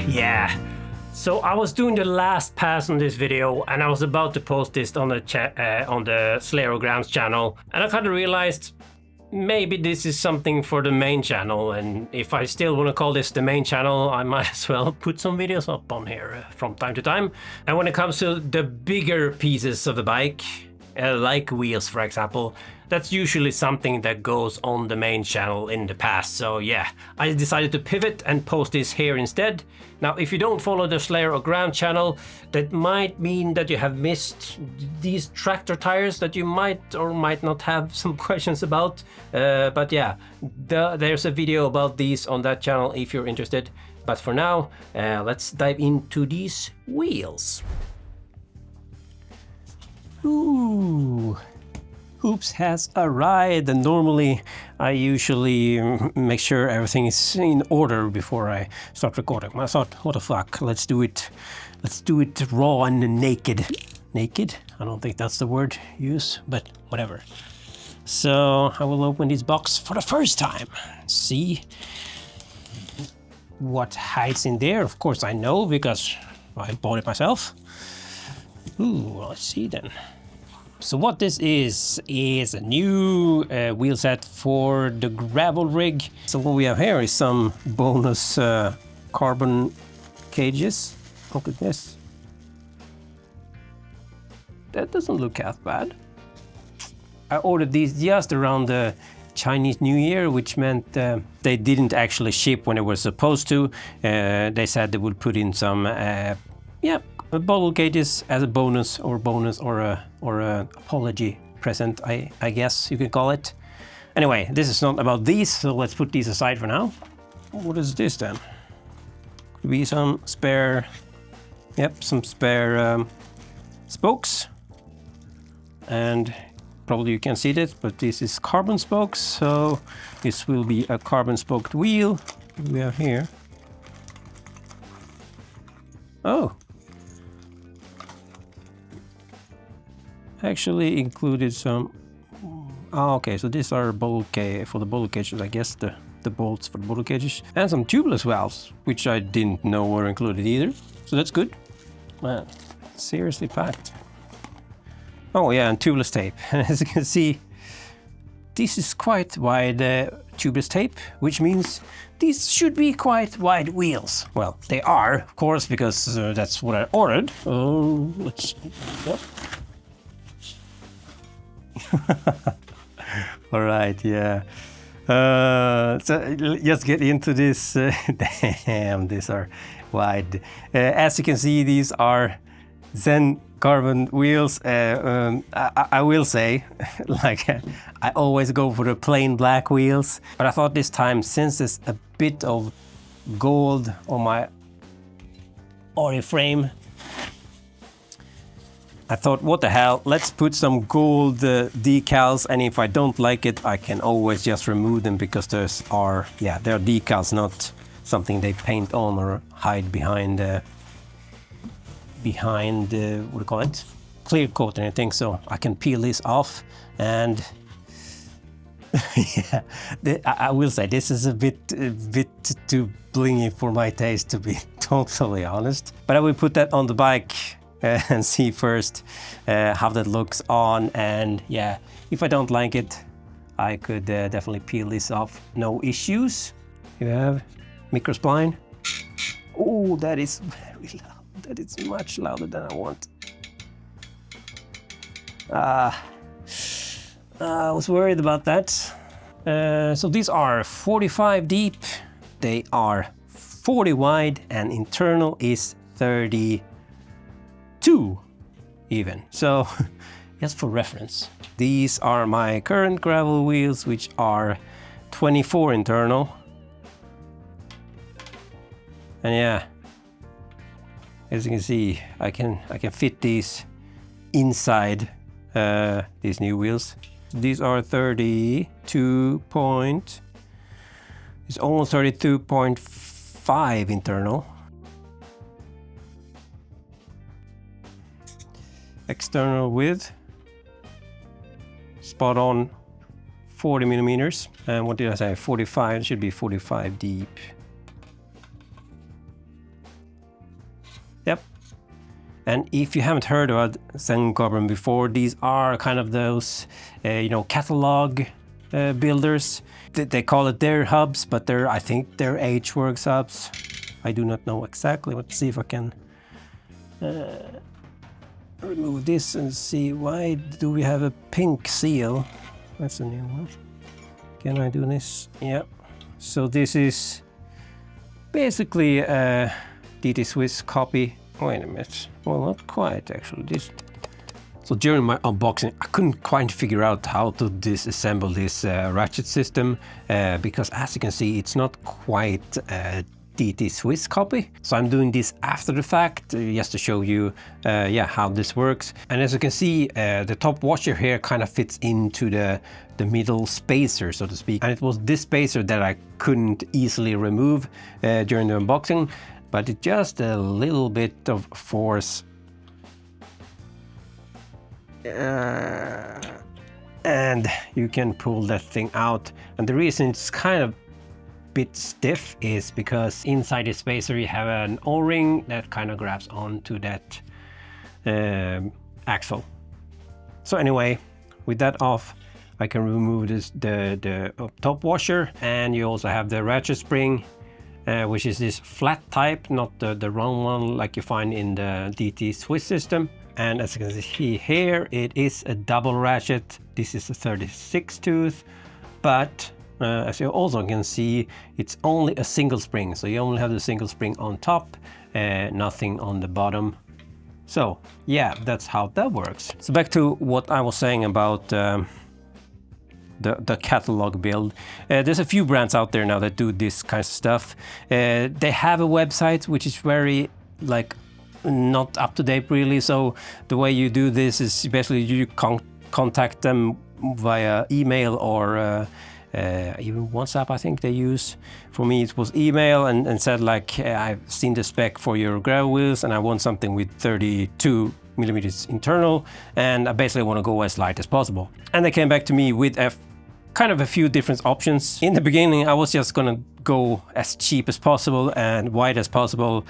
Yeah. So I was doing the last pass on this video, and I was about to post this on the Slayerograms channel, and I kind of realized maybe this is something for the main channel, and if I still want to call this the main channel, I might as well put some videos up on here from time to time. And when it comes to the bigger pieces of the bike, like wheels for example, that's usually something that goes on the main channel in the past. So yeah, I decided to pivot and post this here instead. Now, if you don't follow the Slayerograms channel, that might mean that you have missed these tractor tires that you might or might not have some questions about. But yeah, there's a video about these on that channel if you're interested. But for now, let's dive into these wheels. Ooh, Hoops has arrived, and normally I usually make sure everything is in order before I start recording. I thought, what the fuck, let's do it raw and naked. Naked? I don't think that's the word used, but whatever. So I will open this box for the first time. See what hides in there. Of course I know because I bought it myself. Ooh, let's see then. So what this is a new wheel set for the gravel rig. So what we have here is some bonus carbon cages. Look at this. That doesn't look half bad. I ordered these just around the Chinese New Year, which meant they didn't actually ship when they were supposed to. They said they would put in some bottle cages as a bonus or a apology present, I guess you could call it. Anyway, this is not about these, so let's put these aside for now. What is this then? Could be some spare, some spare spokes, and probably you can see this, but this is carbon spokes, so this will be a carbon spoked wheel. What do we have here? Oh. Actually included some. Oh, okay, so these are bolt cage for the bolt cages, I guess, the bolts for the bolt cages, and some tubeless valves, which I didn't know were included either. So that's good. Man, seriously packed. Oh yeah, and tubeless tape. As you can see, this is quite wide tubeless tape, which means these should be quite wide wheels. Well, they are, of course, because that's what I ordered. Oh, let's. Yep. All right, yeah. So let's get into this. Damn, these are wide. As you can see, these are ZEN Carbon wheels. I will say, like, I always go for the plain black wheels, but I thought this time, since there's a bit of gold on my Ori frame, I thought, what the hell, let's put some gold decals, and if I don't like it, I can always just remove them, because they're decals, not something they paint on or hide behind, what do you call it? Clear coat or anything, so I can peel this off, and yeah, I will say this is a bit too blingy for my taste, to be totally honest. But I will put that on the bike and see first how that looks on, and yeah, if I don't like it, I could definitely peel this off, no issues. You have microspline. Oh, that is very loud. That is much louder than I want. I was worried about that. So these are 45 deep, they are 40 wide, and internal is 32 even. So just for reference, these are my current gravel wheels, which are 24 internal. And yeah, as you can see, I can fit these inside these new wheels. These are 32 point, it's almost 32.5 internal. External width spot on 40 millimeters. And what did I say? 45, it should be 45 deep. Yep. And if you haven't heard about ZEN Carbon before, these are kind of those, catalog builders. They call it their hubs, but I think they're H-Works hubs. I do not know exactly. Let's see if I can remove this and see, why do we have a pink seal? That's a new one. Can I do this? Yeah. So this is basically a DT Swiss copy. Wait a minute. Well, not quite actually. So during my unboxing, I couldn't quite figure out how to disassemble this ratchet system because, as you can see, it's not quite a DT Swiss copy. So I'm doing this after the fact just to show you how this works. And as you can see, the top washer here kind of fits into the middle spacer, so to speak. And it was this spacer that I couldn't easily remove during the unboxing. But it's just a little bit of force. And you can pull that thing out. And the reason it's kind of bit stiff is because inside the spacer you have an O-ring that kind of grabs onto that axle. So anyway, with that off, I can remove the top washer, and you also have the ratchet spring. Which is this flat type, not the round one like you find in the DT Swiss system. And as you can see here, it is a double ratchet. This is a 36 tooth, but as you also can see, it's only a single spring. So you only have the single spring on top, nothing on the bottom. So yeah, that's how that works. So back to what I was saying about the catalog build. There's a few brands out there now that do this kind of stuff. They have a website which is very not up to date really. So the way you do this is basically you contact them via email or even WhatsApp, I think they use. For me it was email, and said like, I've seen the spec for your gravel wheels and I want something with 32 millimeters internal, and I basically want to go as light as possible. And they came back to me with a few different options. In the beginning I was just gonna go as cheap as possible and wide as possible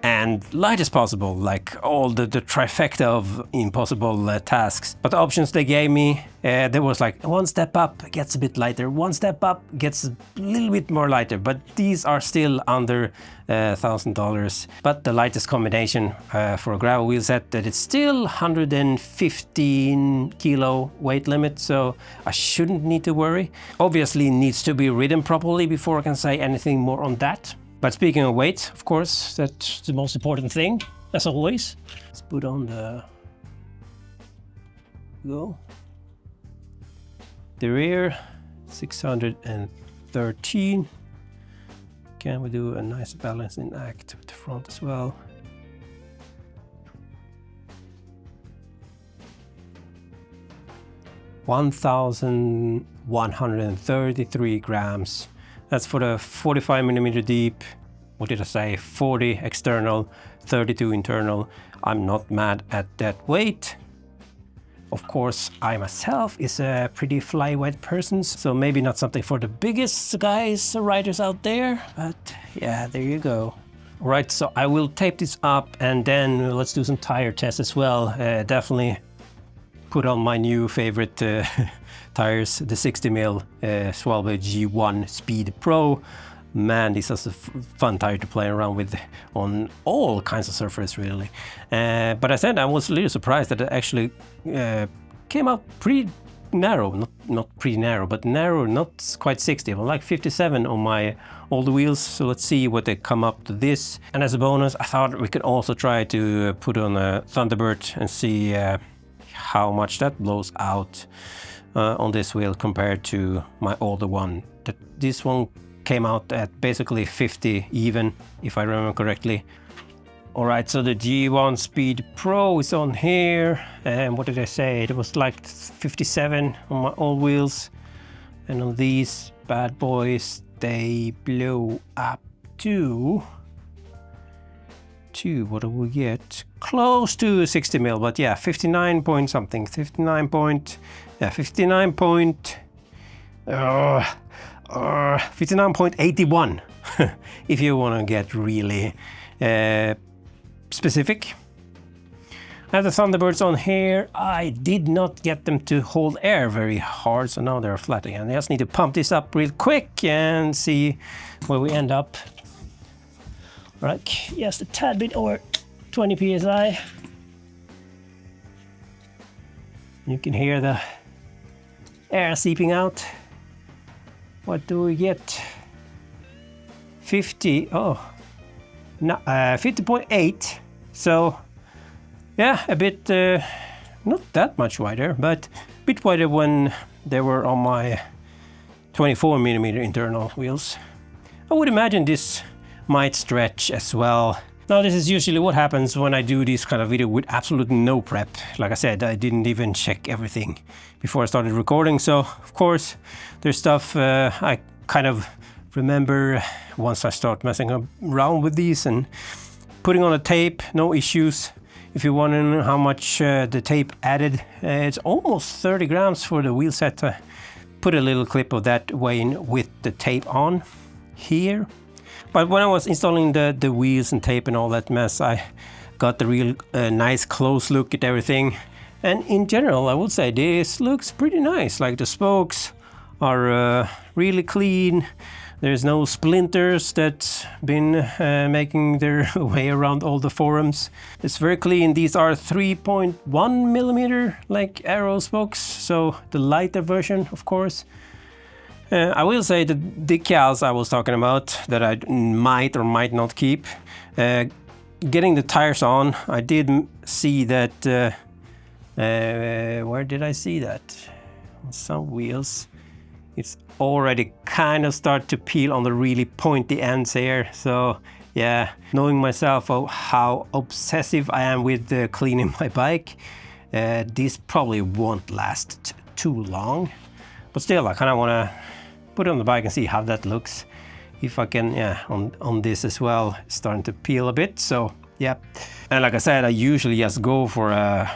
and light as possible, like all the trifecta of impossible tasks. But the options they gave me, there was like one step up gets a bit lighter, one step up gets a little bit more lighter, but these are still under $1,000. But the lightest combination for a gravel wheel set, that it's still 115 kilo weight limit, so I shouldn't need to worry. Obviously it needs to be ridden properly before I can say anything more on that. But speaking of weight, of course, that's the most important thing, as always. Let's put on the rear, 613. Can we do a nice balancing act with the front as well? $1,133 grams. That's for the 45 millimeter deep. What did I say? 40 external, 32 internal. I'm not mad at that weight. Of course, I myself is a pretty flyweight person, so maybe not something for the biggest guys, riders out there, but yeah, there you go. All right, so I will tape this up and then let's do some tire tests as well. Definitely put on my new favorite tires, the 60 mil Schwalbe G1 Speed Pro. Man, this is a fun tire to play around with on all kinds of surfaces, really. But I said I was a little surprised that it actually came out pretty narrow, not pretty narrow, but narrow, not quite 60, but like 57 on my older wheels. So let's see what they come up to this. And as a bonus, I thought we could also try to put on a Thunderbird and see how much that blows out on this wheel compared to my older one. This one came out at basically 50 even, if I remember correctly. Alright, so the G1 Speed Pro is on here, and what did I say? It was like 57 on my old wheels, and on these bad boys they blow up to what do we get? Close to 60 mil, but yeah, 59 point something, 59 point Yeah, 59.81 if you want to get really specific. I have the Thunderbirds on here. I did not get them to hold air very hard, so now they're flat again. I just need to pump this up real quick and see where we end up. Right, just a tad bit over 20 psi. You can hear the air seeping out. What do we get? 50.8. So yeah, a bit, not that much wider, but a bit wider when they were on my 24mm internal wheels. I would imagine this might stretch as well. Now, this is usually what happens when I do this kind of video with absolutely no prep. Like I said, I didn't even check everything before I started recording. So, of course, there's stuff I kind of remember once I start messing around with these and putting on a tape, no issues. If you want to know how much the tape added, it's almost 30 grams for the wheel set. I put a little clip of that weighing with the tape on here. But when I was installing the wheels and tape and all that mess, I got the real nice close look at everything. And in general, I would say this looks pretty nice. Like the spokes are really clean. There's no splinters that's been making their way around all the forums. It's very clean. These are 3.1mm like arrow spokes, so the lighter version, of course. I will say the decals I was talking about that I might or might not keep. Getting the tires on, I did see that. Where did I see that? On some wheels. It's already kind of start to peel on the really pointy ends here. So yeah, knowing myself how obsessive I am with cleaning my bike, this probably won't last too long. But still, I kind of want to put it on the bike and see how that looks. If I can, yeah, on this as well, it's starting to peel a bit. So yeah, and like I said, I usually just go for a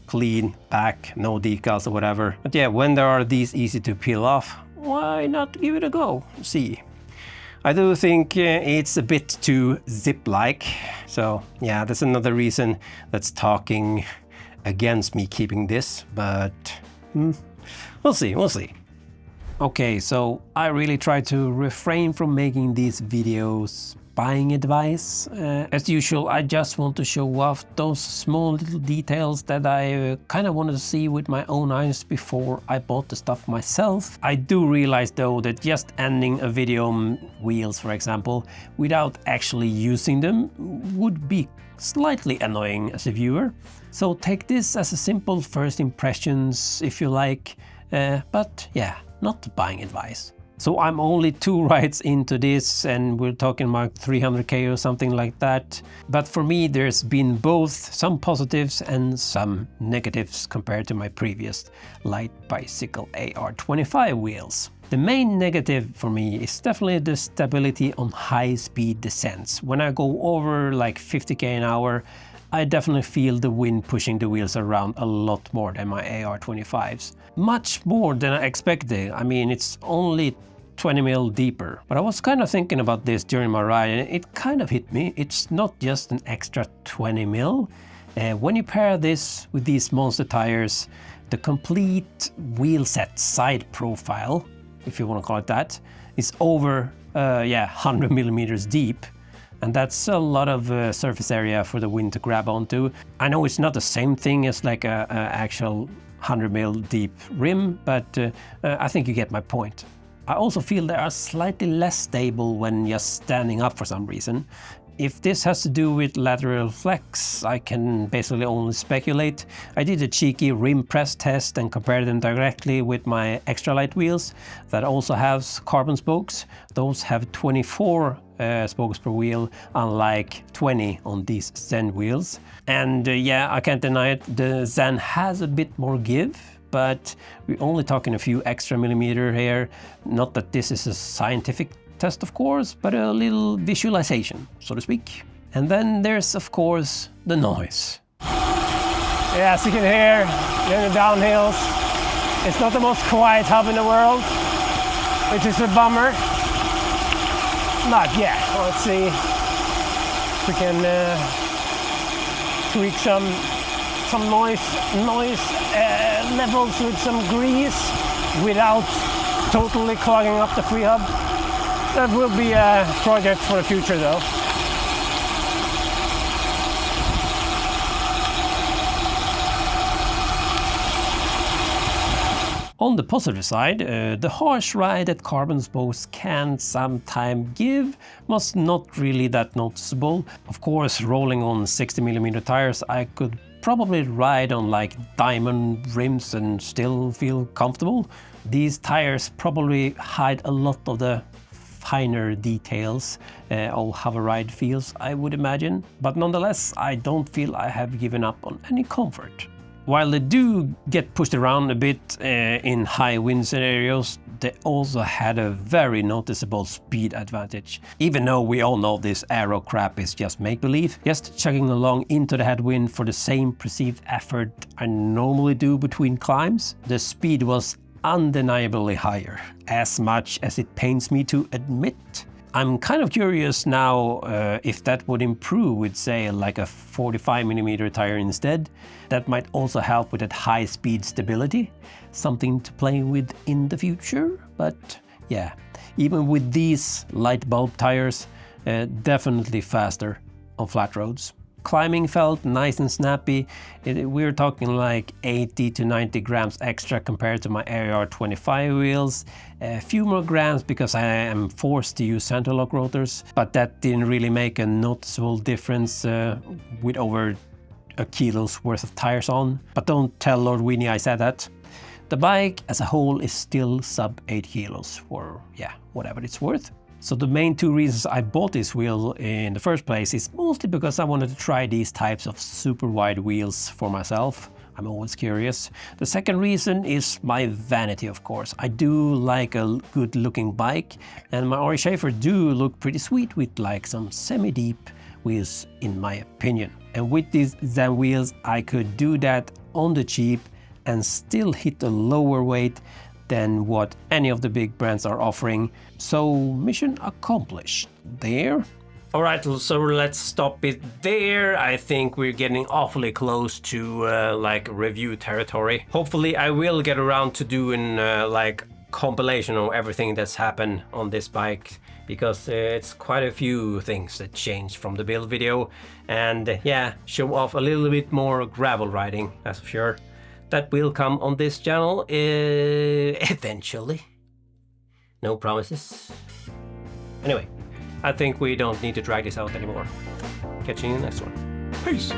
clean back, no decals or whatever. But yeah, when there are these easy to peel off, why not give it a go? See, I do think it's a bit too zip-like. So yeah, that's another reason that's talking against me keeping this. But we'll see. Okay, so I really try to refrain from making these videos buying advice. As usual, I just want to show off those small little details that I kind of wanted to see with my own eyes before I bought the stuff myself. I do realize though that just ending a video on wheels, for example, without actually using them would be slightly annoying as a viewer. So take this as a simple first impressions if you like, but yeah, not buying advice. So I'm only 2 rides into this and we're talking about 300k or something like that. But for me, there's been both some positives and some negatives compared to my previous light bicycle AR25 wheels. The main negative for me is definitely the stability on high speed descents. When I go over like 50k an hour, I definitely feel the wind pushing the wheels around a lot more than my AR25s. Much more than I expected. I mean, it's only 20mm deeper. But I was kind of thinking about this during my ride and it kind of hit me. It's not just an extra 20mm. When you pair this with these monster tires, the complete wheel set side profile, if you want to call it that, is over 100mm deep. And that's a lot of surface area for the wind to grab onto. I know it's not the same thing as like a actual 100mm deep rim, but I think you get my point. I also feel they are slightly less stable when just standing up for some reason. If this has to do with lateral flex, I can basically only speculate. I did a cheeky rim press test and compared them directly with my extra light wheels that also have carbon spokes. Those have 24 spokes per wheel, unlike 20 on these ZEN wheels. And yeah, I can't deny it, the ZEN has a bit more give, but we're only talking a few extra millimeter here. Not that this is a scientific test, of course, but a little visualization, so to speak. And then there's, of course, the noise. Yeah, as you can hear, in the downhills, It's not the most quiet hub in the world, which is a bummer. Not yet. Let's see if we can tweak some noise levels with some grease without totally clogging up the free hub. That will be a project for the future though. On the positive side, the harsh ride that Carbon's boats can sometimes give was not really that noticeable. Of course, rolling on 60mm tires, I could probably ride on like diamond rims and still feel comfortable. These tires probably hide a lot of the finer details of how a ride feels, I would imagine. But nonetheless, I don't feel I have given up on any comfort. While they do get pushed around a bit in high wind scenarios, they also had a very noticeable speed advantage. Even though we all know this aero crap is just make-believe, just chugging along into the headwind for the same perceived effort I normally do between climbs, the speed was undeniably higher, as much as it pains me to admit. I'm kind of curious now if that would improve with, say, like a 45mm tire instead. That might also help with that high speed stability. Something to play with in the future. But yeah, even with these light bulb tires, definitely faster on flat roads. Climbing felt nice and snappy. We're talking like 80 to 90 grams extra compared to my AR 25 wheels. A few more grams because I am forced to use center lock rotors, but that didn't really make a noticeable difference with over a kilo's worth of tires on. But don't tell Lord Weenie I said that. The bike as a whole is still sub 8 kilos for, yeah, whatever it's worth. So the main two reasons I bought this wheel in the first place is mostly because I wanted to try these types of super wide wheels for myself. I'm always curious. The second reason is my vanity, of course. I do like a good looking bike, and my Ori Schaefer do look pretty sweet with like some semi-deep wheels in my opinion. And with these ZEN wheels I could do that on the cheap and still hit a lower weight than what any of the big brands are offering. So mission accomplished there. All right, so let's stop it there. I think we're getting awfully close to like review territory. Hopefully I will get around to doing like compilation of everything that's happened on this bike, because it's quite a few things that changed from the build video, and yeah, show off a little bit more gravel riding, that's for sure. That will come on this channel eventually. No promises. Anyway, I think we don't need to drag this out anymore. Catch you in the next one. Peace!